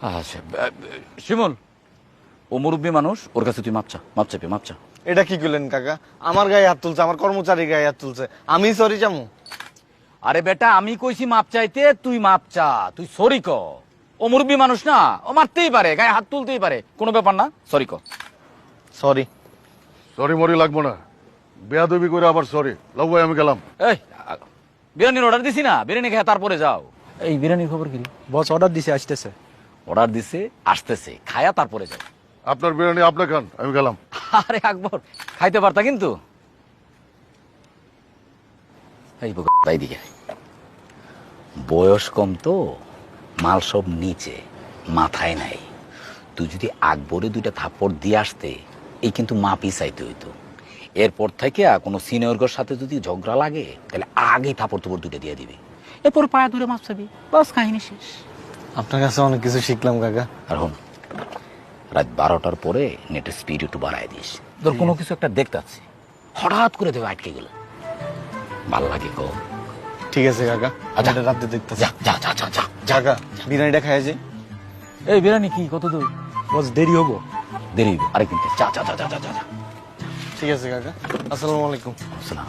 আচ্ছা শিমুল, ও মুরব্বী মানুষ, ওর কাছে তুই মাপ চা। এটা কি করলেন কাকা? আমার গায়ে হাত তুলছে, আমার কর্মচারী গায়ে হাত তুলছে, আমি সরি চামু? আরে বেটা, আমি কইছি মাপ চাইতে, তুই মাপ চা, তুই সরি ক। ও মুরব্বী মানুষ না, ও মারতেই পারে, গায়ে হাত তুলতেই পারে, কোনো ব্যাপার না, সরি ক। সরি। সরি মরি লাগবো না, বেয়াদবি করে আবার সরি। লাউ ভাই আমি গেলাম। এই বিরিয়ানির অর্ডার দিছি না, বিরিয়ানি খেয়ে তারপরে যাও। এই বিরিয়ানির খবর কি? বস অর্ডার দিছে, আসতেছে। অর্ডার দিছে, আসতেছে, খায়া তারপরে যাও। আপনার বিরিয়ানি আপনি খান, আমি গেলাম। আরে আকবর, খাইতে পারতা কিন্তু। এই তাই দিকে বয়স কম তো, মাল সব নিচে, মাথায় নাই। তুই যদি আকবরে 2টা থাপ্পড় দিয়ে আসতে, এই কিন্তু মাপই চাইতে হইতো। এরপর থেকে কোনো সিনিয়রগর সাথে যদি ঝগড়া লাগে, তাহলে আগেই থাপ্পড় 2টা দিয়ে দিবি, এরপর পায়া ধরে মাপ চাবি, বাস কাহিনী শেষ। আপনার কাছে অনেক কিছু শিখলাম কাকা। আর হন, রাত 12টার পরে নেটের স্পিড একটু বাড়ায় দিস। তোর কোনো কিছু একটা দেখতে আছে, হঠাৎ করে দেবে আটকে গেল, ভাল লাগে গো। ঠিক আছে কাকা, আচ্ছা। এটা রাতে দেখতে যা যা যা যা যা যা। কাকা বিরিয়ানিটা খাইয়া যাই। এই বিরিয়ানি কি কত দূর? বস দেরি হবো। দেরি হইব, আরেকদিন যা যা যা যা যা যা। ঠিক আছে কাকা, আসসালামু আলাইকুম। আসসালাম।